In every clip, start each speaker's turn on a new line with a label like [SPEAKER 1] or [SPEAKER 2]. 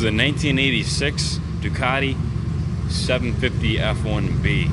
[SPEAKER 1] is a 1986 Ducati 750 F1B.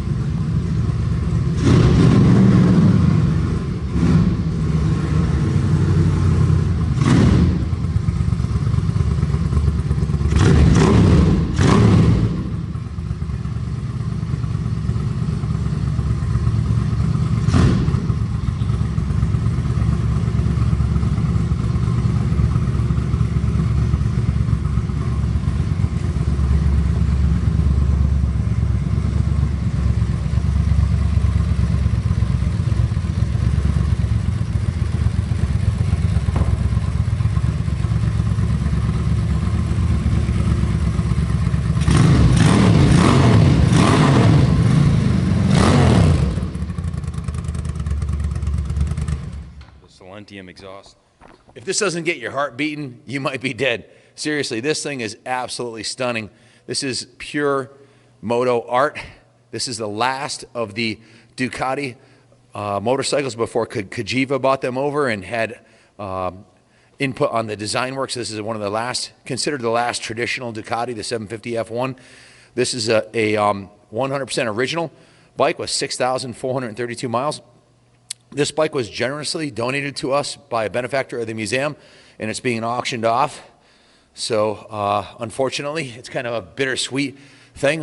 [SPEAKER 1] Tinium exhaust.
[SPEAKER 2] If this doesn't get your heart beating, you might be dead. Seriously, this thing is absolutely stunning. This is pure moto art. This is the last of the Ducati motorcycles before Cagiva bought them over and had input on the design work. So this is one of the last, considered the last traditional Ducati, the 750 F1. This is a 100% original bike with 6,432 miles. This bike was generously donated to us by a benefactor of the museum, and it's being auctioned off. So unfortunately, it's kind of a bittersweet thing.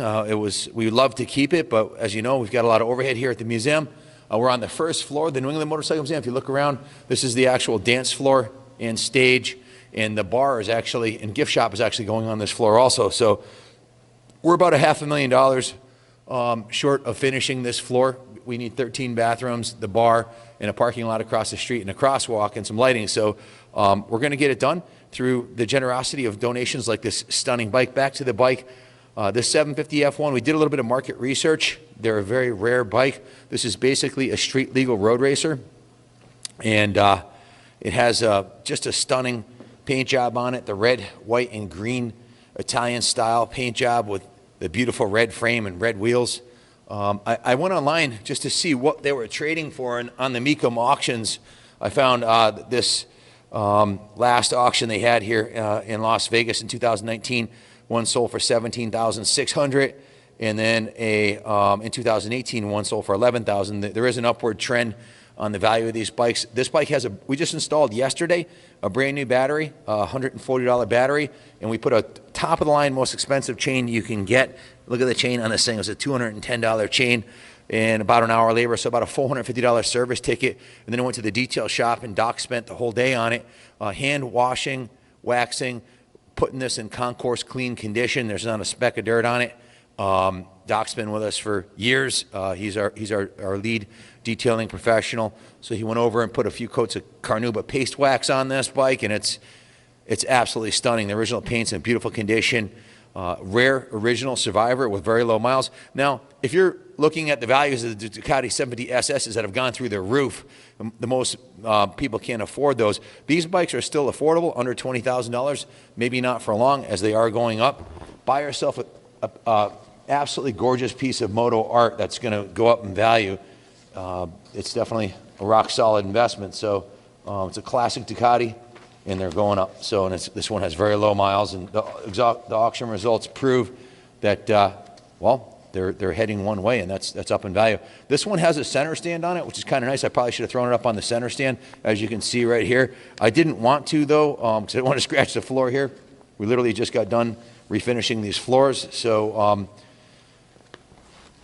[SPEAKER 2] We'd love to keep it, but as you know, we've got a lot of overhead here at the museum. We're on the first floor of the New England Motorcycle Museum. If you look around, this is the actual dance floor and stage, and the bar is actually, and gift shop is actually going on this floor also. So we're about $500,000 short of finishing this floor. We need 13 bathrooms, the bar, and a parking lot across the street, and a crosswalk, and some lighting. So we're going to get it done through the generosity of donations like this stunning bike. Back to the bike, this 750 F1, we did a little bit of market research. They're a very rare bike. This is basically a street legal road racer, and it has just a stunning paint job on it, the red, white, and green Italian style paint job with the beautiful red frame and red wheels. I went online just to see what they were trading for, and on the Mecum auctions, I found this last auction they had here in Las Vegas in 2019. One sold for $17,600, and then in 2018, one sold for $11,000. There is an upward trend on the value of these bikes. This bike has we just installed yesterday a brand new battery, a $140 battery, and we put a top of the line, most expensive chain you can get. Look at the chain on this thing. It was a $210 chain and about an hour labor, so about a $450 service ticket. And then I went to the detail shop, and Doc spent the whole day on it, hand washing, waxing, putting this in concourse clean condition. There's not a speck of dirt on it. Doc's been with us for years. He's our lead detailing professional. So he went over and put a few coats of Carnauba paste wax on this bike, and it's absolutely stunning. The original paint's in beautiful condition. Rare original survivor with very low miles. Now, if you're looking at the values of the Ducati 750 SSs that have gone through the roof, the most people can't afford those. These bikes are still affordable, under $20,000, maybe not for long as they are going up. Buy yourself a absolutely gorgeous piece of moto art that's going to go up in value. It's definitely a rock solid investment. So it's a classic Ducati, and they're going up. So, and this one has very low miles, and the auction results prove that well, they're heading one way, and that's up in value. This one has a center stand on it, which is kind of nice. I probably should have thrown it up on the center stand, as you can see right here. I didn't want to though, because I didn't want to scratch the floor here. We literally just got done refinishing these floors. So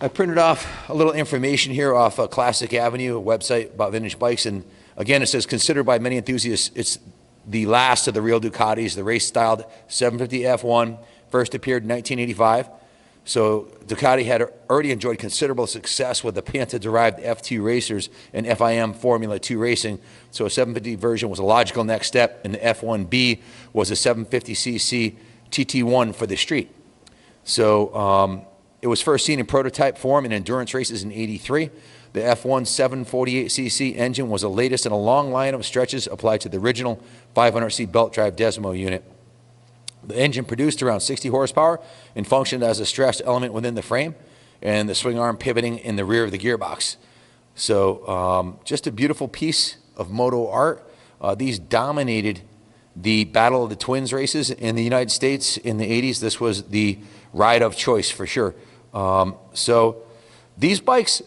[SPEAKER 2] I printed off a little information here off Classic Avenue, a website about vintage bikes, and again, it says considered by many enthusiasts, it's the last of the real Ducatis. The race-styled 750 F1 first appeared in 1985. So Ducati had already enjoyed considerable success with the Panta-derived F2 racers and FIM Formula 2 racing. So a 750 version was a logical next step, and the F1B was a 750cc TT1 for the street. So it was first seen in prototype form in endurance races in '83. The F1 748cc engine was the latest in a long line of stretches applied to the original 500C belt drive Desmo unit. The engine produced around 60 horsepower and functioned as a stressed element within the frame, and the swing arm pivoting in the rear of the gearbox. So just a beautiful piece of moto art. These dominated the Battle of the Twins races in the United States in the 80s. This was the ride of choice for sure. So these bikes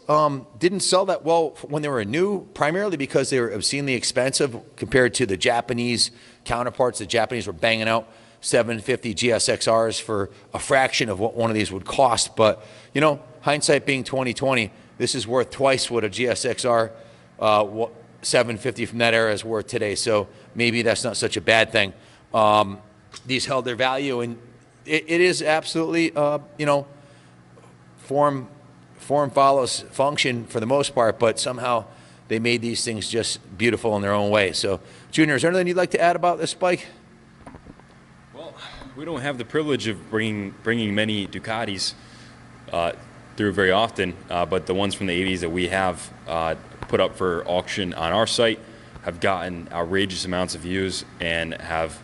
[SPEAKER 2] didn't sell that well when they were new, primarily because they were obscenely expensive compared to the Japanese counterparts. The Japanese were banging out 750 GSXRs for a fraction of what one of these would cost. But, you know, hindsight being 2020, this is worth twice what a GSXR 750 from that era is worth today. So maybe that's not such a bad thing. These held their value, and it is absolutely, you know, form follows function for the most part, but somehow they made these things just beautiful in their own way. So, Junior, is there anything you'd like to add about this bike?
[SPEAKER 1] Well, we don't have the privilege of bringing many Ducatis through very often, but the ones from the 80s that we have put up for auction on our site have gotten outrageous amounts of views and have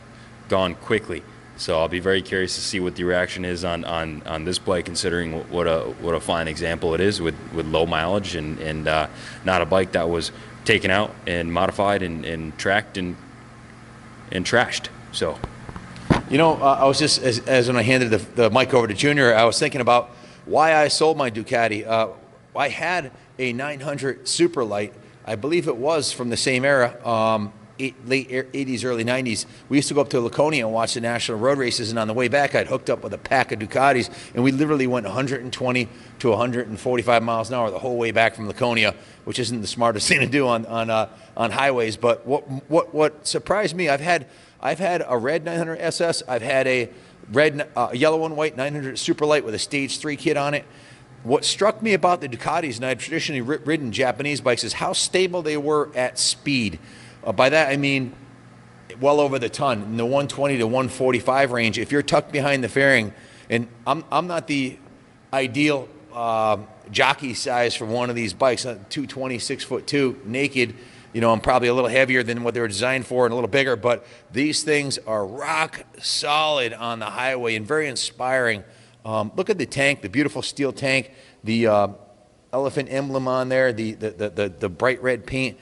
[SPEAKER 1] gone quickly. So I'll be very curious to see what the reaction is on this bike, considering what a fine example it is with low mileage and not a bike that was taken out and modified and tracked and trashed. So,
[SPEAKER 2] you know, I was just as when I handed the mic over to Junior, I was thinking about why I sold my Ducati. I had a 900 Superlight. I believe it was from the same era. Late 80s, early 90s. We used to go up to Laconia and watch the national road races, and on the way back I'd hooked up with a pack of Ducatis, and we literally went 120 to 145 miles an hour the whole way back from Laconia, which isn't the smartest thing to do on highways. But what surprised me, I've had a red 900 SS, I've had a red yellow and white 900 Superlight with a stage 3 kit on it. What struck me about the Ducatis, and I'd traditionally ridden Japanese bikes, is how stable they were at speed. By that I mean well over the ton, in the 120 to 145 range. If you're tucked behind the fairing, and I'm not the ideal jockey size for one of these bikes, 220, 6'2", naked. You know, I'm probably a little heavier than what they were designed for and a little bigger, but these things are rock solid on the highway and very inspiring. Look at the tank, the beautiful steel tank, the elephant emblem on there, the bright red paint.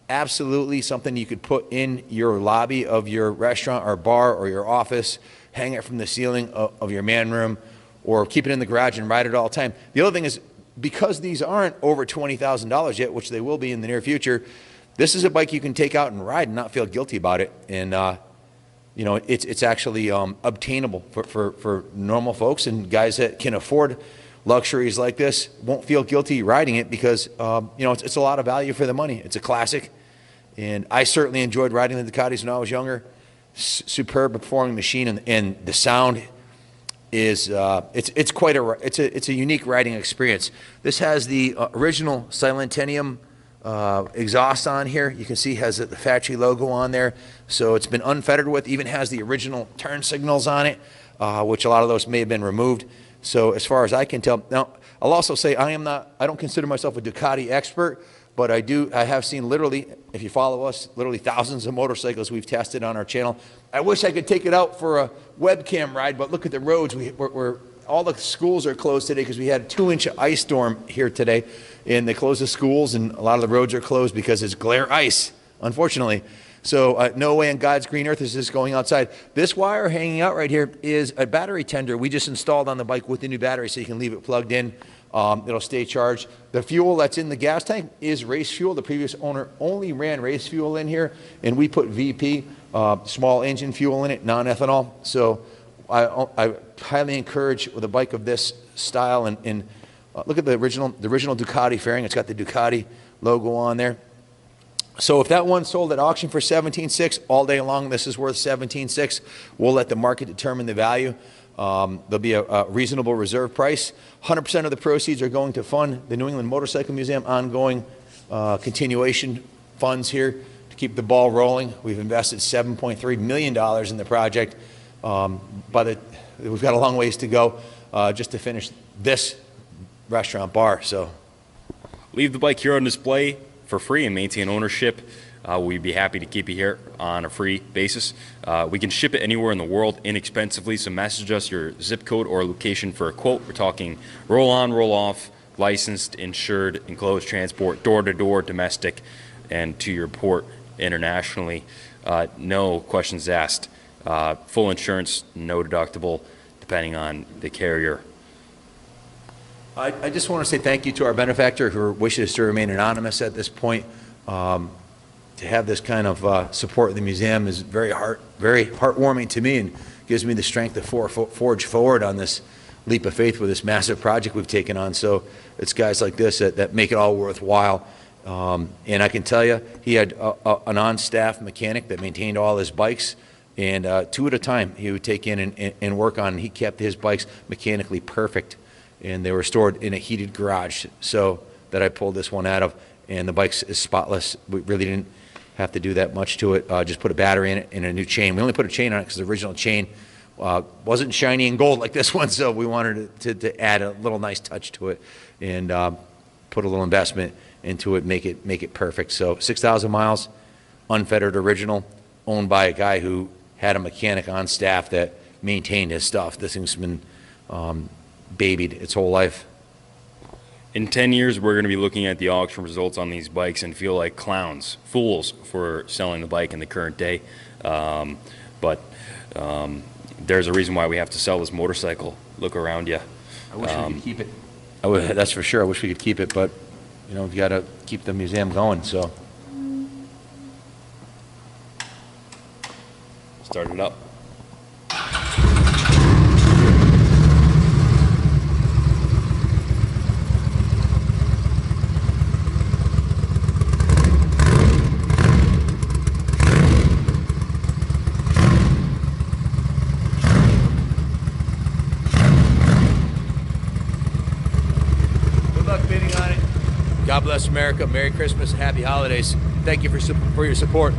[SPEAKER 2] Absolutely something you could put in your lobby of your restaurant or bar or your office, hang it from the ceiling of your man room, or keep it in the garage and ride it all the time. The other thing is, because these aren't over $20,000 yet, which they will be in the near future, this is a bike you can take out and ride and not feel guilty about it. And you know, it's actually obtainable for normal folks, and guys that can afford luxuries like this won't feel guilty riding it because you know, it's a lot of value for the money. It's a classic. And I certainly enjoyed riding the Ducatis when I was younger. Superb performing machine, and the sound is it's quite a unique riding experience. This has the original silent Tinium exhaust on here. You can see it has the factory logo on there, so it's been unfettered with. Even has the original turn signals on it, which a lot of those may have been removed. So as far as I can tell, now I'll also say I don't consider myself a Ducati expert, but I have seen literally, if you follow us, literally thousands of motorcycles we've tested on our channel. I wish I could take it out for a webcam ride, but look at the roads. All the schools are closed today because we had a 2-inch ice storm here today, and they closed the schools, and a lot of the roads are closed because it's glare ice, unfortunately. So no way on God's green earth is this going outside. This wire hanging out right here is a battery tender we just installed on the bike with the new battery, so you can leave it plugged in. It'll stay charged. The fuel that's in the gas tank is race fuel. The previous owner only ran race fuel in here, and we put VP, small engine fuel in it, non-ethanol. So I highly encourage with a bike of this style, and look at the original Ducati fairing. It's got the Ducati logo on there. So if that one sold at auction for $17,600 all day long, this is worth $17,600. We'll let the market determine the value. There'll be a reasonable reserve price. 100% of the proceeds are going to fund the New England Motorcycle Museum ongoing continuation funds here to keep the ball rolling. We've invested $7.3 million in the project, but we've got a long ways to go just to finish this restaurant bar. So,
[SPEAKER 1] leave the bike here on display for free and maintain ownership. We'd be happy to keep you here on a free basis. We can ship it anywhere in the world inexpensively, so message us your zip code or location for a quote. We're talking roll-on, roll-off, licensed, insured, enclosed transport, door-to-door, domestic, and to your port internationally. No questions asked. Full insurance, no deductible, depending on the carrier.
[SPEAKER 2] I just want to say thank you to our benefactor who wishes to remain anonymous at this point. To have this kind of support in the museum is very heartwarming to me, and gives me the strength to forge forward on this leap of faith with this massive project we've taken on. So it's guys like this that make it all worthwhile. And I can tell you, he had an on-staff mechanic that maintained all his bikes, and 2 at a time he would take in and work on. He kept his bikes mechanically perfect, and they were stored in a heated garage so that I pulled this one out of, and the bike is spotless. We really didn't have to do that much to it. Just put a battery in it and a new chain. We only put a chain on it because the original chain wasn't shiny and gold like this one, so we wanted to add a little nice touch to it and put a little investment into it, make it perfect. So 6,000 miles, unfettered original, owned by a guy who had a mechanic on staff that maintained his stuff. This thing's been babied its whole life.
[SPEAKER 1] In 10 years, we're going to be looking at the auction results on these bikes and feel like clowns, fools for selling the bike in the current day. But there's a reason why we have to sell this motorcycle. Look around you.
[SPEAKER 2] I wish we could keep it. That's for sure. I wish we could keep it, but you know, we've got to keep the museum going. So
[SPEAKER 1] start it up.
[SPEAKER 2] God bless America. Merry Christmas. Happy holidays. Thank you for your support.